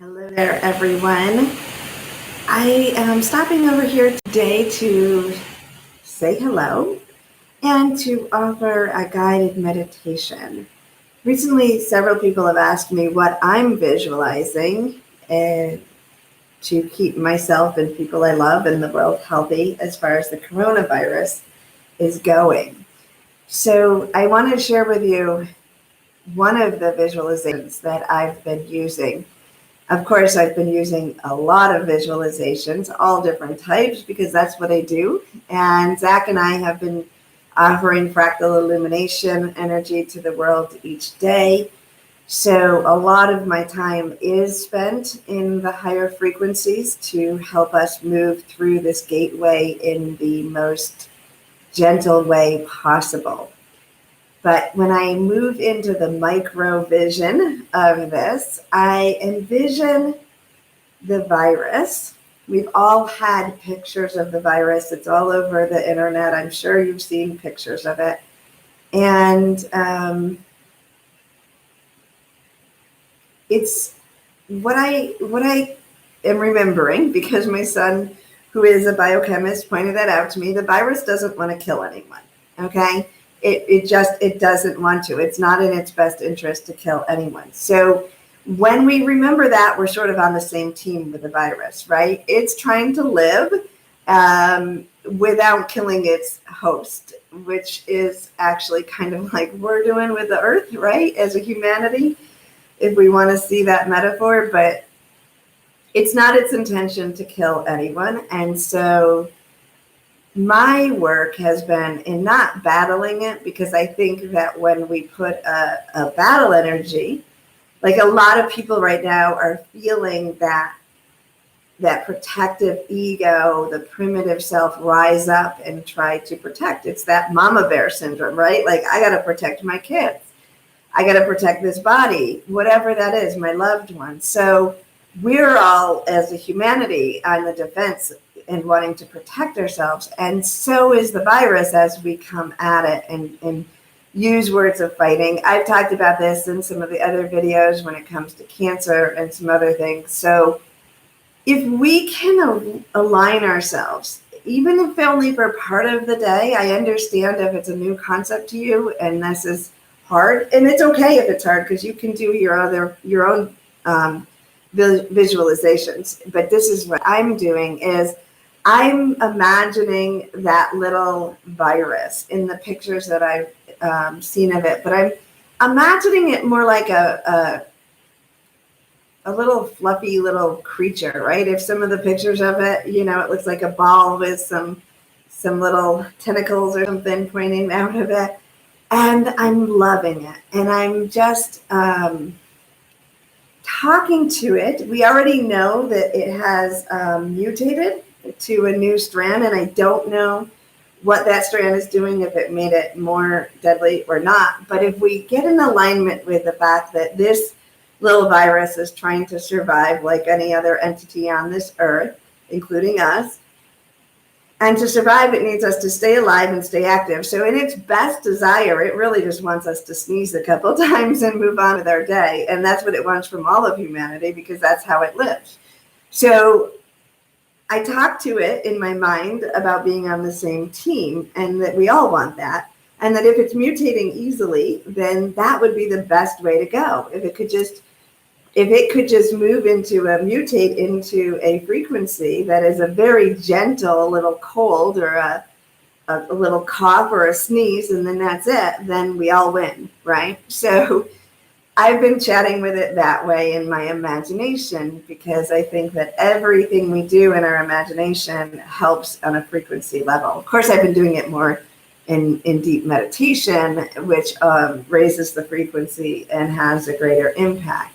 Hello there, everyone. I am stopping over here today to say hello and to offer a guided meditation. Recently, several people have asked me what I'm visualizing to keep myself and people I love and the world healthy as far as the coronavirus is going. So I want to share with you one of the visualizations that I've been using. Of course, I've been using a lot of visualizations, all different types, because that's what I do. And Zach and I have been offering fractal illumination energy to the world each day. So a lot of my time is spent in the higher frequencies to help us move through this gateway in the most gentle way possible. But when I move into the micro vision of this, I envision the virus. We've all had pictures of the virus. It's all over the internet. I'm sure you've seen pictures of it. And it's what I am remembering, because my son, who is a biochemist, pointed that out to me. The virus doesn't want to kill anyone, okay? It doesn't want to. It's not in its best interest to kill anyone. So when we remember that, we're sort of on the same team with the virus, right? It's trying to live without killing its host, which is actually kind of like we're doing with the earth, right? As a humanity, if we want to see that metaphor, but it's not its intention to kill anyone. And so my work has been in not battling it, because I think that when we put a battle energy, like a lot of people right now are feeling that protective ego, the primitive self rise up and try to protect. It's that mama bear syndrome, right? Like, I got to protect my kids. I got to protect this body, whatever that is, my loved ones. So we're all, as a humanity, on the defense and wanting to protect ourselves. And so is the virus as we come at it and use words of fighting. I've talked about this in some of the other videos when it comes to cancer and some other things. So if we can align ourselves, even if only for part of the day, I understand if it's a new concept to you and this is hard, and it's okay if it's hard, because you can do your own visualizations. But this is what I'm doing is I'm imagining that little virus in the pictures that I've seen of it, but I'm imagining it more like a little fluffy little creature, right? If some of the pictures of it, it looks like a ball with some little tentacles or something pointing out of it. And I'm loving it. And I'm just talking to it. We already know that it has mutated to a new strand, and I don't know what that strand is doing, if it made it more deadly or not. But if we get in alignment with the fact that this little virus is trying to survive like any other entity on this earth, including us, and to survive, it needs us to stay alive and stay active. So in its best desire, it really just wants us to sneeze a couple times and move on with our day. And that's what it wants from all of humanity, because that's how it lives. So I talk to it in my mind about being on the same team, and that we all want that. And that if it's mutating easily, then that would be the best way to go. If it could just mutate into a frequency that is a very gentle little cold or a little cough or a sneeze, and then that's it, then we all win, right? So I've been chatting with it that way in my imagination, because I think that everything we do in our imagination helps on a frequency level. Of course, I've been doing it more in deep meditation, which raises the frequency and has a greater impact.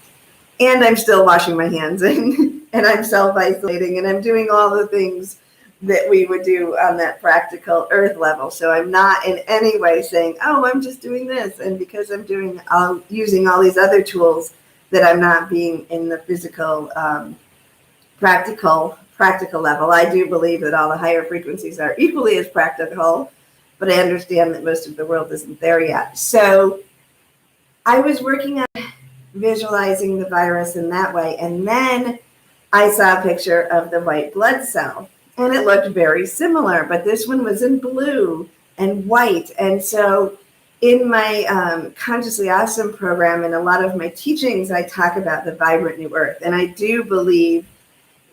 And I'm still washing my hands and I'm self-isolating, and I'm doing all the things that we would do on that practical earth level. So I'm not in any way saying, oh, I'm just doing this, and because I'm using all these other tools, that I'm not being in the physical, practical level. I do believe that all the higher frequencies are equally as practical, but I understand that most of the world isn't there yet. So I was working on visualizing the virus in that way. And then I saw a picture of the white blood cell, and it looked very similar, but this one was in blue and white. And so in my Consciously Awesome program and a lot of my teachings, I talk about the vibrant new earth. And I do believe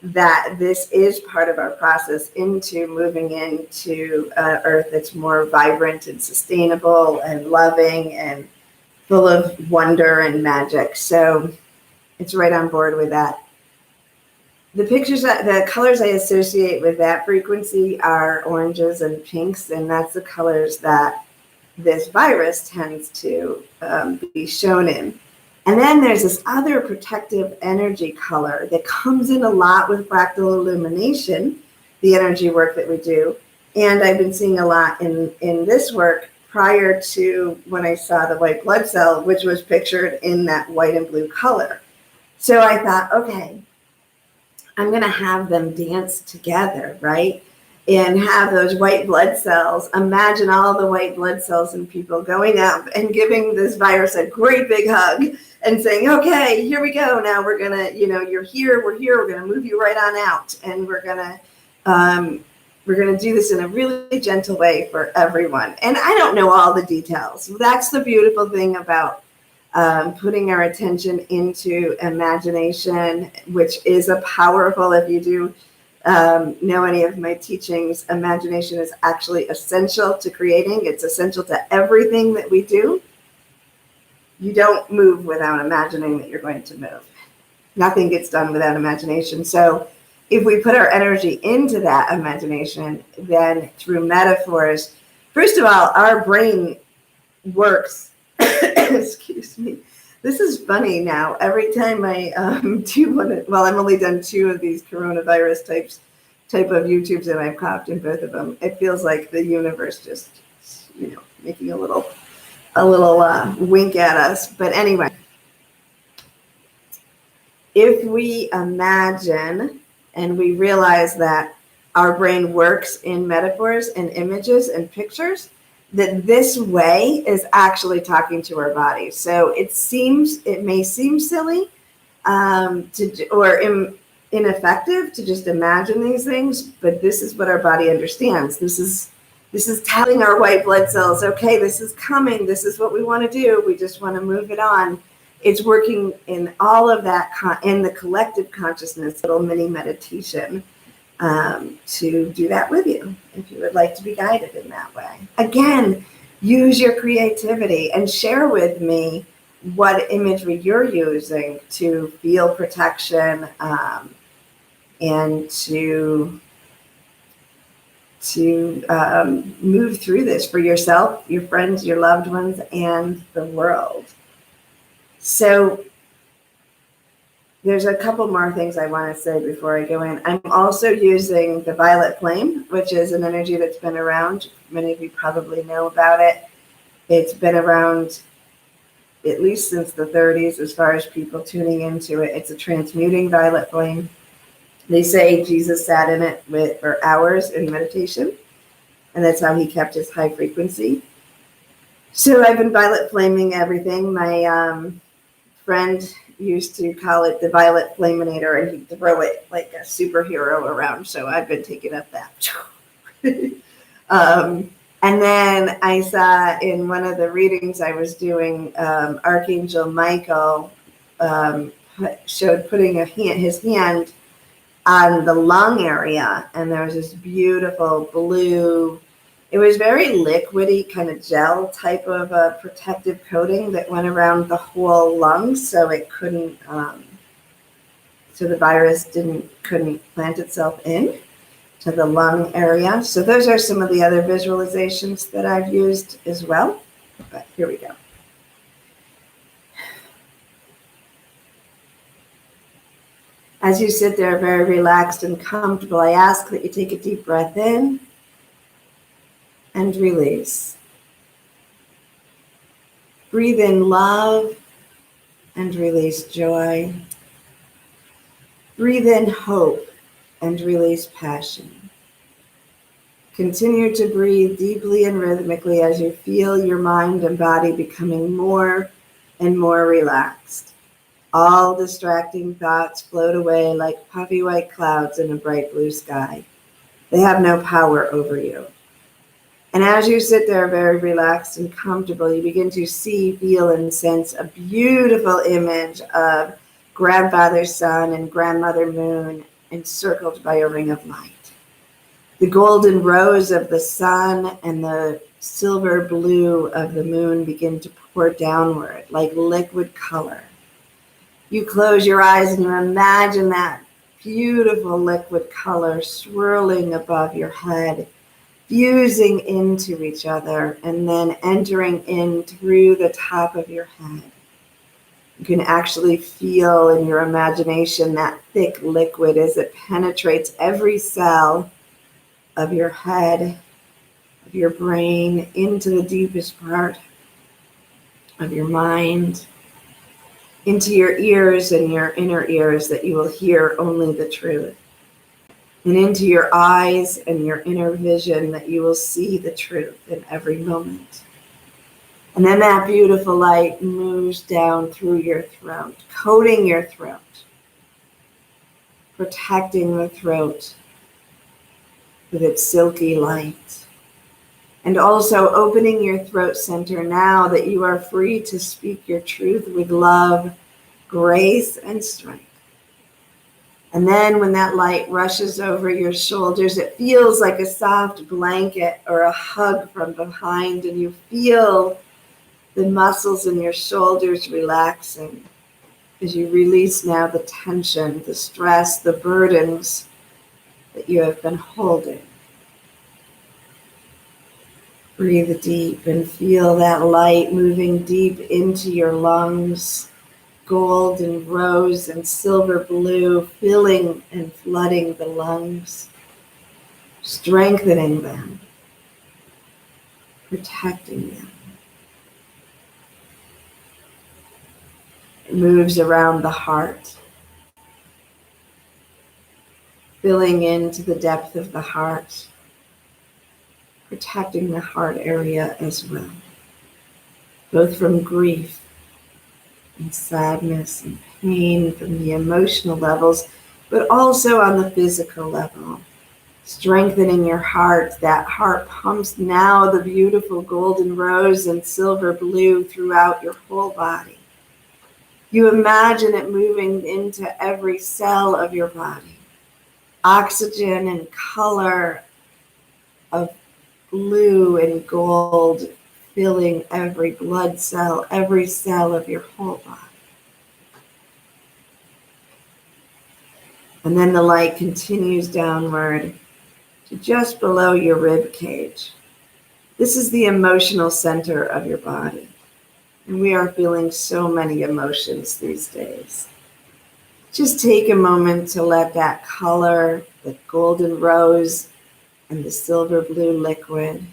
that this is part of our process into moving into an earth that's more vibrant and sustainable and loving and full of wonder and magic. So it's right on board with that. The colors I associate with that frequency are oranges and pinks, and that's the colors that this virus tends to be shown in. And then there's this other protective energy color that comes in a lot with fractal illumination, the energy work that we do. And I've been seeing a lot in this work prior to when I saw the white blood cell, which was pictured in that white and blue color. So I thought, okay, I'm going to have them dance together, right? And have those white blood cells, imagine all the white blood cells and people going up and giving this virus a great big hug and saying, okay, here we go. Now we're going to, you're here, we're here, we're going to move you right on out. And we're going to do this in a really gentle way for everyone. And I don't know all the details. That's the beautiful thing about putting our attention into imagination, which is a powerful, if you do know any of my teachings, imagination is actually essential to creating. It's essential to everything that we do. You don't move without imagining that you're going to move. Nothing gets done without imagination. So if we put our energy into that imagination, then through metaphors, first of all, our brain works. Excuse me. This is funny now. Every time I do one, well, I've only done 2 of these coronavirus type of YouTubes, and I've coughed in both of them. It feels like the universe just, making a little wink at us. But anyway, if we imagine and we realize that our brain works in metaphors and images and pictures, that this way is actually talking to our bodies. So it may seem silly or ineffective to just imagine these things, but this is what our body understands. This is telling our white blood cells, okay, this is coming. This is what we want to do. We just want to move it on. It's working in all of that, in the collective consciousness, little mini meditation. To do that with you if you would like to be guided in that way. Again, use your creativity and share with me what imagery you're using to feel protection and to move through this for yourself, your friends, your loved ones, and the world. So there's a couple more things I want to say before I go in. I'm also using the violet flame, which is an energy that's been around. Many of you probably know about it. It's been around at least since the 30s as far as people tuning into it. It's a transmuting violet flame. They say Jesus sat in it for hours in meditation, and that's how he kept his high frequency. So I've been violet flaming everything. My friend used to call it the violet flaminator, and he'd throw it like a superhero around. So I've been taking up that. And then I saw in one of the readings I was doing, Archangel Michael showed putting his hand on the lung area, and there was this beautiful blue, it was very liquidy, kind of gel type of a protective coating that went around the whole lung, so it couldn't, so the virus couldn't plant itself in to the lung area. So those are some of the other visualizations that I've used as well. But here we go. As you sit there very relaxed and comfortable, I ask that you take a deep breath in and release. Breathe in love and release joy. Breathe in hope and release passion. Continue to breathe deeply and rhythmically as you feel your mind and body becoming more and more relaxed. All distracting thoughts float away like puffy white clouds in a bright blue sky. They have no power over you. And as you sit there very relaxed and comfortable, you begin to see, feel, and sense a beautiful image of grandfather sun and grandmother moon encircled by a ring of light. The golden rose of the sun and the silver blue of the moon begin to pour downward like liquid color. You close your eyes and you imagine that beautiful liquid color swirling above your head, fusing into each other, and then entering in through the top of your head. You can actually feel in your imagination that thick liquid as it penetrates every cell of your head, of your brain, into the deepest part of your mind, into your ears and your inner ears that you will hear only the truth, and into your eyes and your inner vision that you will see the truth in every moment. And then that beautiful light moves down through your throat, coating your throat, protecting the throat with its silky light, and also opening your throat center now that you are free to speak your truth with love, grace, and strength. And then when that light rushes over your shoulders, it feels like a soft blanket or a hug from behind, and you feel the muscles in your shoulders relaxing as you release now the tension, the stress, the burdens that you have been holding. Breathe deep and feel that light moving deep into your lungs, gold and rose and silver blue, filling and flooding the lungs, strengthening them, protecting them. It moves around the heart, filling into the depth of the heart, protecting the heart area as well, both from grief and sadness and pain, from the emotional levels, but also on the physical level, strengthening your heart. That heart pumps now the beautiful golden rose and silver blue throughout your whole body. You imagine it moving into every cell of your body, oxygen and color of blue and gold filling every blood cell, every cell of your whole body. And then the light continues downward to just below your rib cage. This is the emotional center of your body. And we are feeling so many emotions these days. Just take a moment to let that color, the golden rose and the silver blue liquid,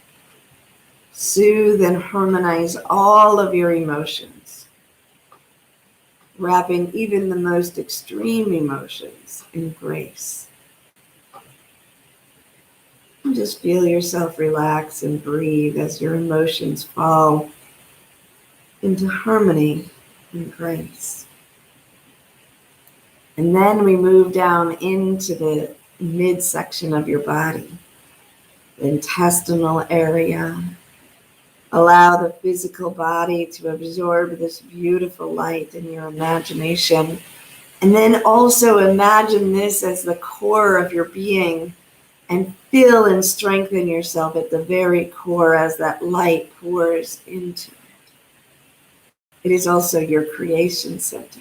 soothe and harmonize all of your emotions, wrapping even the most extreme emotions in grace. And just feel yourself relax and breathe as your emotions fall into harmony and grace. And then we move down into the midsection of your body, the intestinal area. Allow the physical body to absorb this beautiful light in your imagination. And then also imagine this as the core of your being, and feel and strengthen yourself at the very core as that light pours into it. It is also your creation center.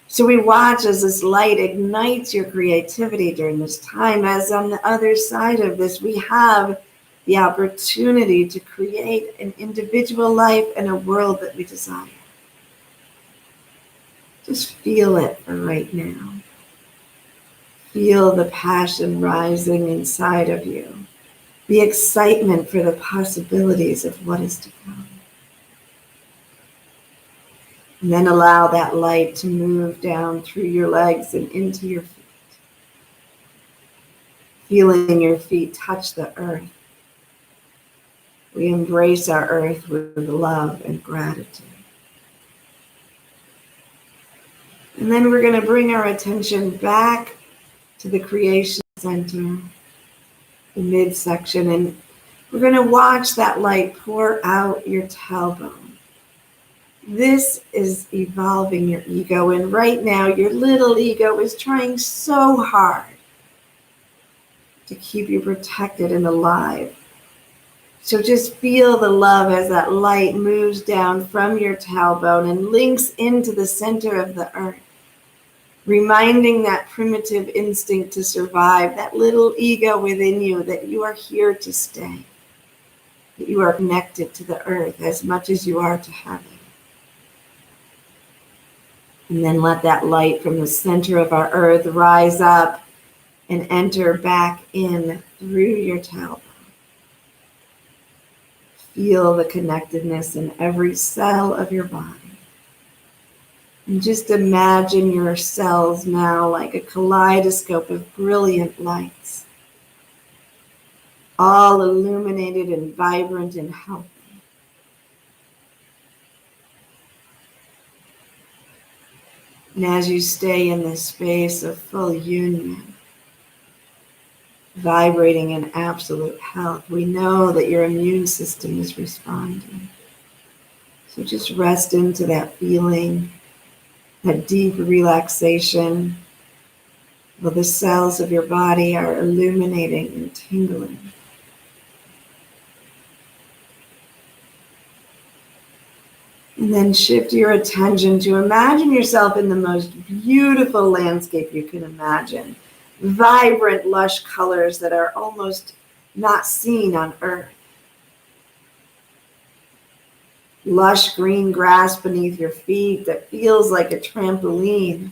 So we watch as this light ignites your creativity during this time, as on the other side of this, we have the opportunity to create an individual life and a world that we desire. Just feel it for right now. Feel the passion rising inside of you, the excitement for the possibilities of what is to come. And then allow that light to move down through your legs and into your feet. Feeling your feet touch the earth. We embrace our earth with love and gratitude. And then we're going to bring our attention back to the creation center, the midsection, and we're going to watch that light pour out your tailbone. This is evolving your ego, and right now your little ego is trying so hard to keep you protected and alive. So just feel the love as that light moves down from your tailbone and links into the center of the earth, reminding that primitive instinct to survive, that little ego within you, that you are here to stay, that you are connected to the earth as much as you are to heaven. And then let that light from the center of our earth rise up and enter back in through your tailbone. Feel the connectedness in every cell of your body. And just imagine your cells now like a kaleidoscope of brilliant lights, all illuminated and vibrant and healthy. And as you stay in this space of full union, vibrating in absolute health, we know that your immune system is responding. So just rest into that feeling, that deep relaxation, while the cells of your body are illuminating and tingling. And then shift your attention to imagine yourself in the most beautiful landscape you can imagine. Vibrant, lush colors that are almost not seen on Earth. Lush green grass beneath your feet that feels like a trampoline.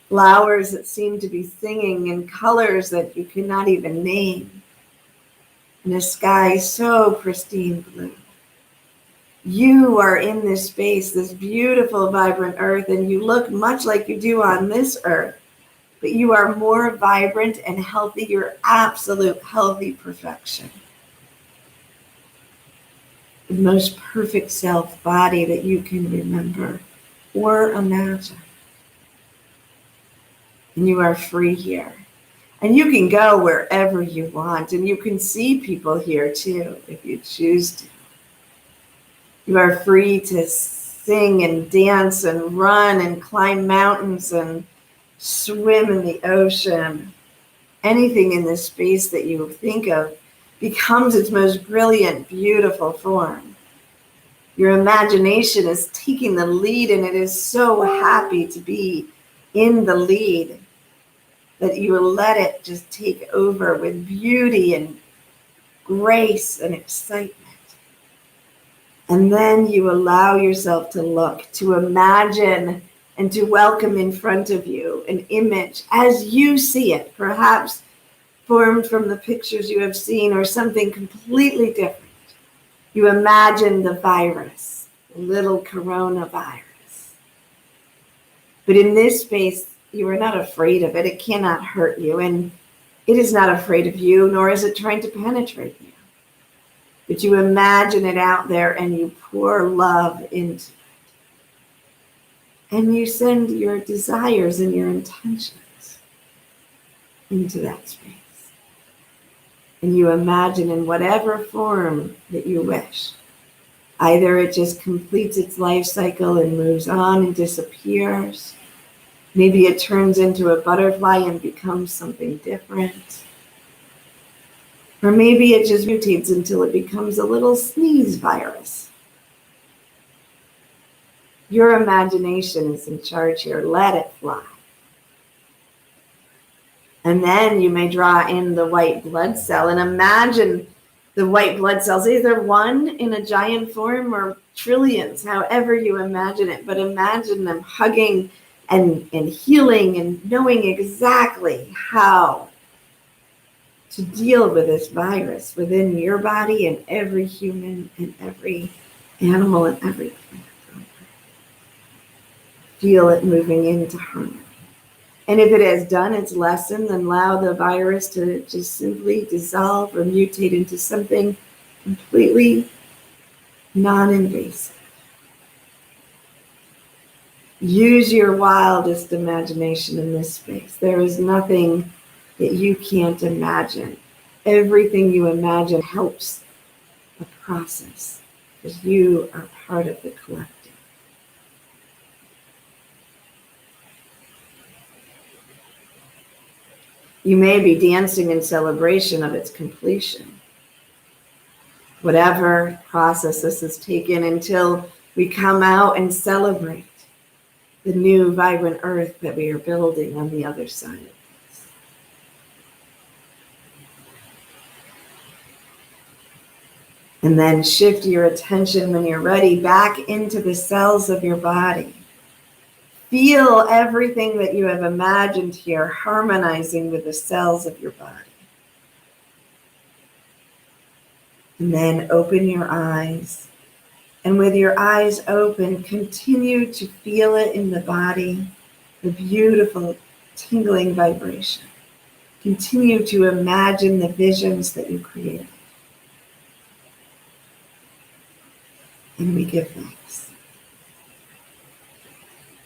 Flowers that seem to be singing in colors that you cannot even name. And a sky so pristine blue. You are in this space, this beautiful, vibrant earth, and you look much like you do on this earth, but you are more vibrant and healthy. You're absolute healthy perfection. The most perfect self body that you can remember or imagine. And you are free here. And you can go wherever you want, and you can see people here too, if you choose to. You are free to sing and dance and run and climb mountains and swim in the ocean. Anything in this space that you think of becomes its most brilliant, beautiful form. Your imagination is taking the lead, and it is so happy to be in the lead that you will let it just take over with beauty and grace and excitement. And then you allow yourself to look, to imagine, and to welcome in front of you an image as you see it, perhaps formed from the pictures you have seen or something completely different. You imagine the virus, the little coronavirus. But in this space, you are not afraid of it. It cannot hurt you, and it is not afraid of you, nor is it trying to penetrate you. But you imagine it out there and you pour love into it. And you send your desires and your intentions into that space. And you imagine in whatever form that you wish. Either it just completes its life cycle and moves on and disappears. Maybe it turns into a butterfly and becomes something different. Or maybe it just mutates until it becomes a little sneeze virus. Your imagination is in charge here. Let it fly. And then you may draw in the white blood cell and imagine the white blood cells, either one in a giant form or trillions, however you imagine it. But imagine them hugging and healing and knowing exactly how to deal with this virus within your body and every human and every animal and every plant. Feel it moving into harmony. And if it has done its lesson, then allow the virus to just simply dissolve or mutate into something completely non-invasive. Use your wildest imagination in this space. There is nothing that you can't imagine. Everything you imagine helps the process because you are part of the collective. You may be dancing in celebration of its completion. Whatever process this has taken until we come out and celebrate the new vibrant earth that we are building on the other side of this. And then shift your attention when you're ready back into the cells of your body. Feel everything that you have imagined here harmonizing with the cells of your body. And then open your eyes. And with your eyes open, continue to feel it in the body, the beautiful tingling vibration. Continue to imagine the visions that you created. And we give thanks.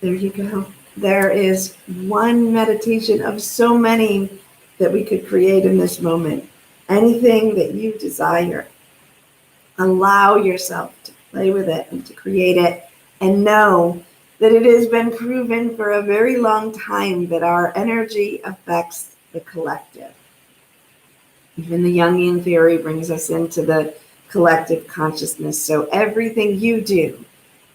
There you go. There is one meditation of so many that we could create in this moment. Anything that you desire, allow yourself to play with it and to create it, and know that it has been proven for a very long time that our energy affects the collective. Even the Jungian theory brings us into the collective consciousness. So everything you do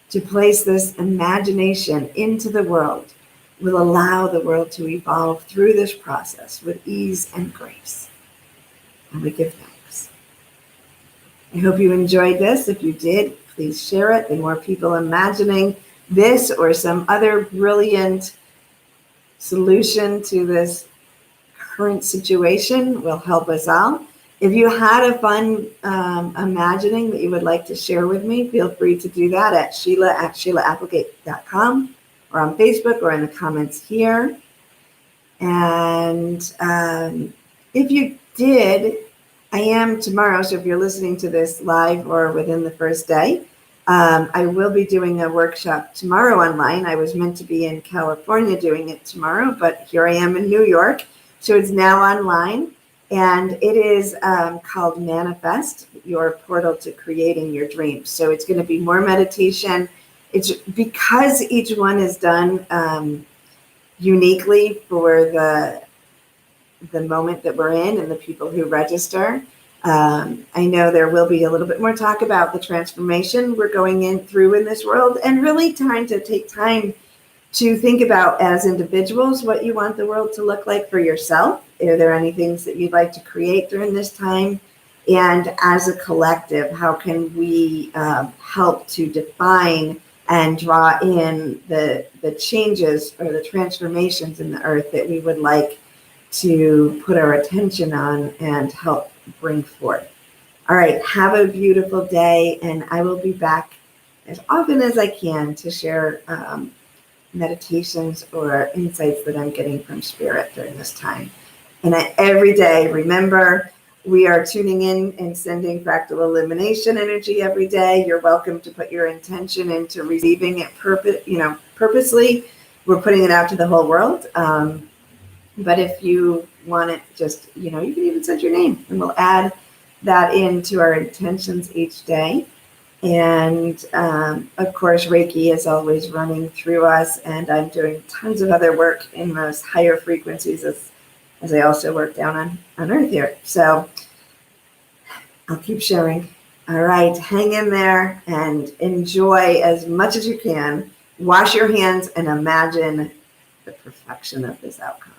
to place this imagination into the world will allow the world to evolve through this process with ease and grace. And we give thanks. I hope you enjoyed this. If you did, please share it. The more people imagining this or some other brilliant solution to this current situation will help us all. If you had a fun imagining that you would like to share with me, feel free to do that at Sheila@SheilaApplegate.com or on Facebook or in the comments here. And if you did, I am tomorrow, so if you're listening to this live or within the first day, I will be doing a workshop tomorrow online. I was meant to be in California doing it tomorrow, but here I am in New York. So it's now online. And it is called Manifest, your portal to creating your dreams. So it's going to be more meditation. It's because each one is done uniquely for the moment that we're in and the people who register. I know there will be a little bit more talk about the transformation we're going through in this world, and really trying to take time to think about as individuals what you want the world to look like for yourself. Are there any things that you'd like to create during this time? And as a collective, how can we help to define and draw in the changes or the transformations in the earth that we would like to put our attention on and help bring forth? All right, have a beautiful day, and I will be back as often as I can to share meditations or insights that I'm getting from Spirit during this time. And every day, remember, we are tuning in and sending fractal illumination energy every day. You're welcome to put your intention into receiving it purposely. We're putting it out to the whole world. But if you want it, just, you can even send your name, and we'll add that into our intentions each day. And of course, Reiki is always running through us, and I'm doing tons of other work in those higher frequencies as I also work down on Earth here. So I'll keep sharing. All right, hang in there and enjoy as much as you can. Wash your hands and imagine the perfection of this outcome.